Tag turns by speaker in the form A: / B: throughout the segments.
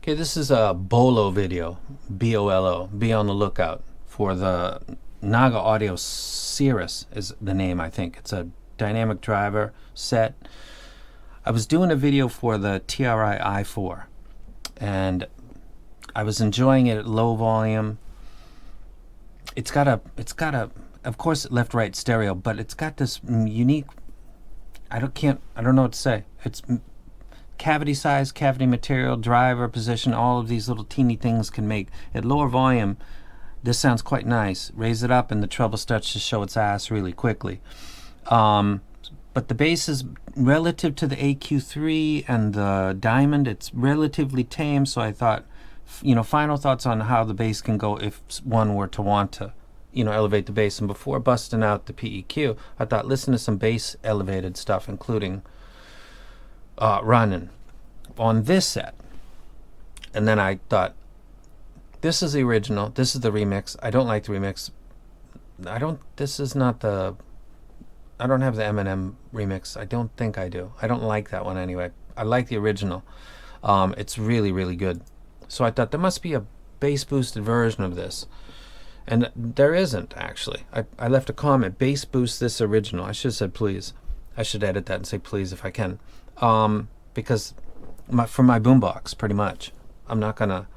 A: Okay, this is a Bolo video, B-O-L-O. Be on the lookout for the Naga Audio SIRUS is the name, I think. It's a dynamic driver set. I was doing a video for the TRI i4, and I was enjoying it at low volume. It's got a, of course, left-right stereo, but it's got this unique, I don't know what to say. It's cavity size, cavity material, driver position, all of these little teeny things can make, at lower volume, this sounds quite nice. Raise it up and the treble starts to show its ass really quickly. But the bass is relative to the AQ3 and the Diamond, it's relatively tame, so I thought, final thoughts on how the bass can go if one were to want to, elevate the bass. And before busting out the PEQ, I thought, listen to some bass elevated stuff, including running on this set. And then I thought, this is the original, this is the remix. I don't like the remix. I don't have the Eminem remix. I don't think I do. I don't like that one anyway. I like the original. It's really, really good. So I thought there must be a bass boosted version of this. And there isn't, actually. I left a comment, bass boost this original. I should have said please. I should edit that and say please if I can. Because for my boombox, pretty much. I'm not going to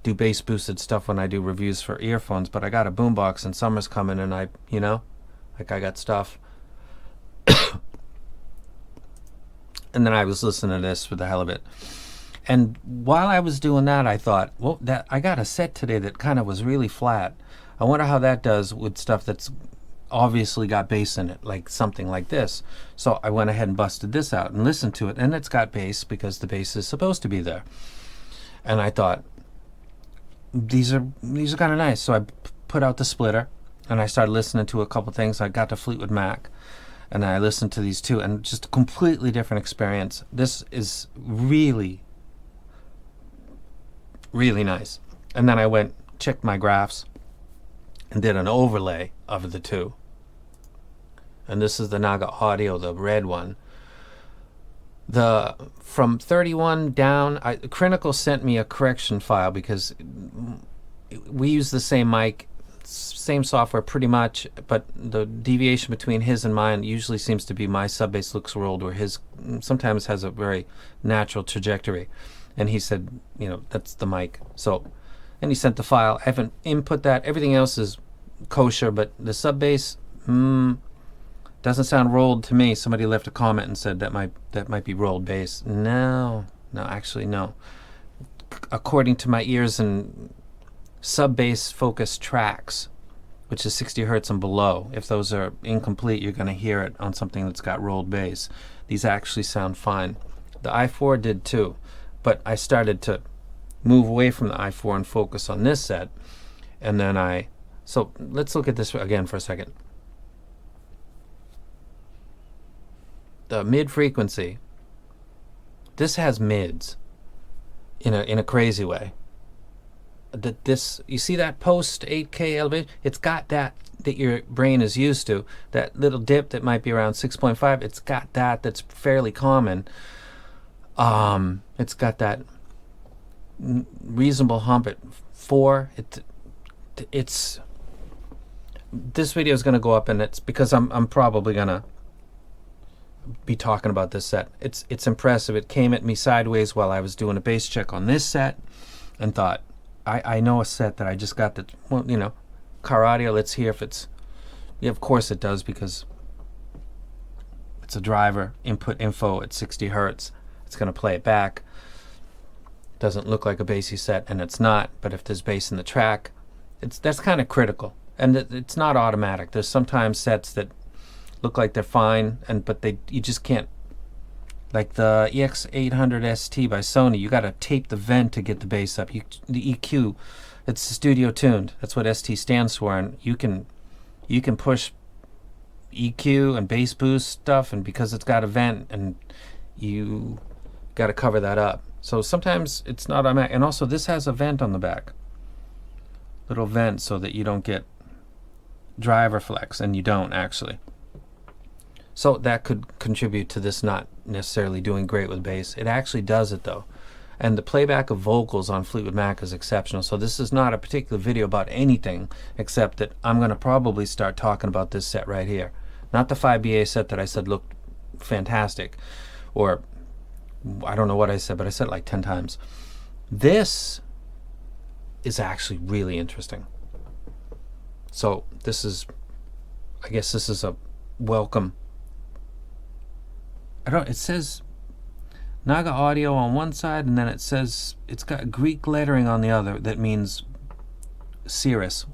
A: do bass boosted stuff when I do reviews for earphones, but I got a boombox and summer's coming and I got stuff. And then I was listening to this for the hell of it. And while I was doing that, I thought, well, I got a set today that kind of was really flat. I wonder how that does with stuff that's obviously got bass in it, like something like this. So I went ahead and busted this out and listened to it, and it's got bass because the bass is supposed to be there. And I thought, these are kind of nice. So I put out the splitter and I started listening to a couple things. I got to Fleetwood Mac and I listened to these two, and just a completely different experience. This is really, really nice. And then I checked my graphs and did an overlay of the two. And this is the Naga Audio, the red one. From 31 down, Critical sent me a correction file because we use the same mic, same software pretty much, but the deviation between his and mine usually seems to be my sub bass looks rolled, where his sometimes has a very natural trajectory. And he said, that's the mic. So, and he sent the file. I haven't input that. Everything else is kosher, but the sub bass doesn't sound rolled to me. Somebody left a comment and said that might be rolled bass. No, actually no. According to my ears and sub bass focused tracks, which is 60 hertz and below, if those are incomplete, you're going to hear it on something that's got rolled bass. These actually sound fine. The i4 did too, but I started to move away from the i4 and focus on this set. And then so let's look at this again for a second. The mid frequency, this has mids in a crazy way. You see that post 8K elevation? It's got that your brain is used to. That little dip that might be around 6.5, it's got that's fairly common. It's got that reasonable hump at 4. This video is going to go up, and it's because I'm probably going to be talking about this set. It's impressive. It came at me sideways while I was doing a bass check on this set, and thought, I know a set that I just got that, car audio, let's hear if it's, of course it does, because it's a driver, input info at 60 hertz. It's going to play it back. Doesn't look like a bassy set, and it's not, but if there's bass in the track, that's kind of critical. And it's not automatic. There's sometimes sets that look like they're fine, but you just can't. Like the EX800 ST by Sony, you got to tape the vent to get the bass up. The EQ, it's studio tuned. That's what ST stands for, and you can push EQ and bass boost stuff, and because it's got a vent, and you got to cover that up. So sometimes it's not automatic. And also, this has a vent on the back, little vent, so that you don't get driver flex, and you don't actually. So that could contribute to this not necessarily doing great with bass. It actually does it though. And the playback of vocals on Fleetwood Mac is exceptional. So this is not a particular video about anything, except that I'm going to probably start talking about this set right here. Not the 5BA set that I said looked fantastic, or I don't know what I said, but I said it like 10 times. This is actually really interesting. So this is, I guess this is a welcome. It says Naga Audio on one side, and then it says, it's got Greek lettering on the other that means Cirrus.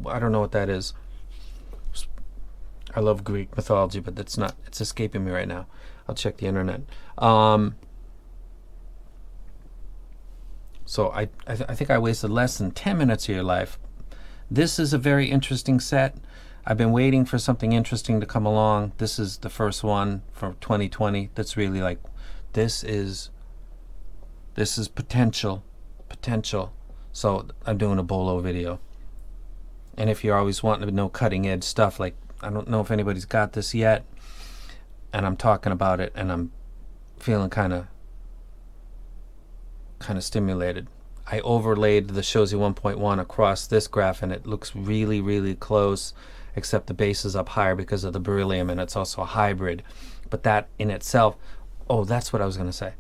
A: I don't know what that is. I love Greek mythology, but that's not, it's escaping me right now. I'll check the internet. So I think I wasted less than 10 minutes of your life. This is a very interesting set. I've been waiting for something interesting to come along. This is the first one for 2020 that's really like, this is potential. So I'm doing a bolo video. And if you're always wanting to know cutting edge stuff, like, I don't know if anybody's got this yet, and I'm talking about it and I'm feeling kind of stimulated. I overlaid the Shozy 1.1 across this graph, and it looks really, really close, except the bass is up higher because of the beryllium, and it's also a hybrid. But that in itself, oh, that's what I was going to say.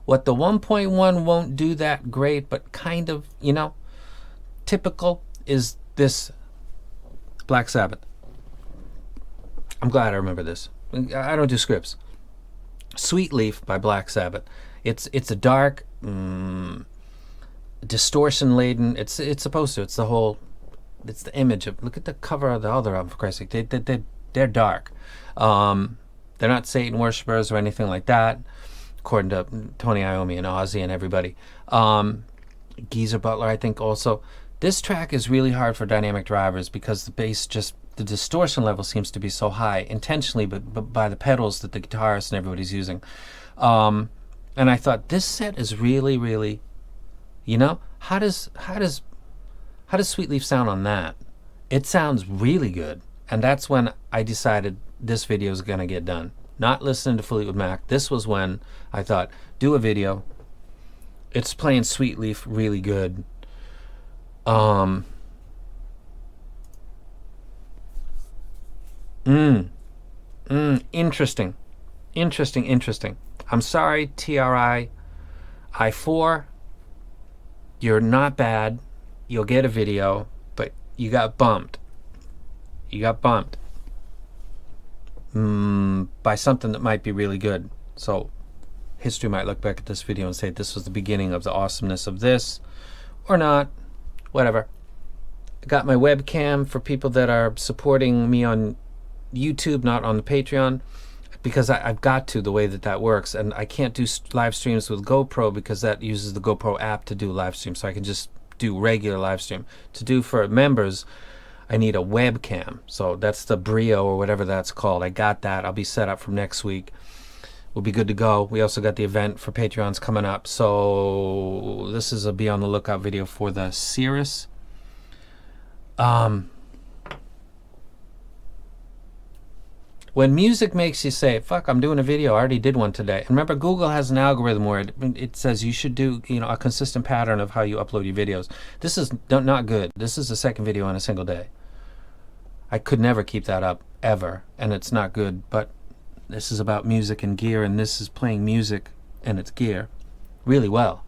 A: What the 1.1 won't do that great, but kind of, you know, typical, is this Black Sabbath. I'm glad I remember this. I don't do scripts. Sweet Leaf by Black Sabbath. It's a dark, distortion laden. It's supposed to. It's the whole. It's the image of. Look at the cover of the other album, for Christ's sake. They're dark. They're not Satan worshippers or anything like that, according to Tony Iommi and Ozzy and everybody. Geezer Butler, I think, also. This track is really hard for dynamic drivers because the bass just, the distortion level seems to be so high, intentionally, but by the pedals that the guitarist and everybody's using. And I thought, this set is really, really, you know, how does Sweet Leaf sound on that? It sounds really good. And that's when I decided this video is going to get done. Not listening to Fleetwood Mac. This was when I thought, do a video. It's playing Sweet Leaf really good. Interesting. I'm sorry, TRI I4. You're not bad. You'll get a video, but you got bumped. By something that might be really good. So history might look back at this video and say this was the beginning of the awesomeness of this, or not. Whatever. I got my webcam for people that are supporting me on YouTube, not on the Patreon, because I've got to, the way that works, and I can't do live streams with GoPro because that uses the GoPro app to do live stream, so I can just do regular live stream. To do for members, I need a webcam, so that's the Brio or whatever that's called. I got that. I'll be set up from next week. We'll be good to go. We also got the event for Patreons coming up, so this is a be on the lookout video for the Cirrus. When music makes you say, fuck, I'm doing a video, I already did one today. And remember, Google has an algorithm where it says you should do, you know, a consistent pattern of how you upload your videos. This is not good. This is the second video in a single day. I could never keep that up, ever, and it's not good, but this is about music and gear, and this is playing music and its gear really well.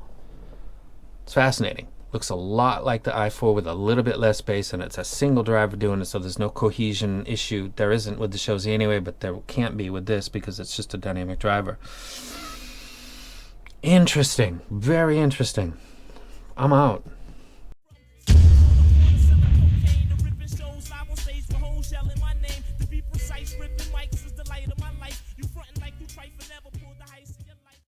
A: It's fascinating. Looks a lot like the i4 with a little bit less bass, and it's a single driver doing it, so there's no cohesion issue. There isn't with the Shozy anyway, but there can't be with this because it's just a dynamic driver. Interesting. Very interesting. I'm out.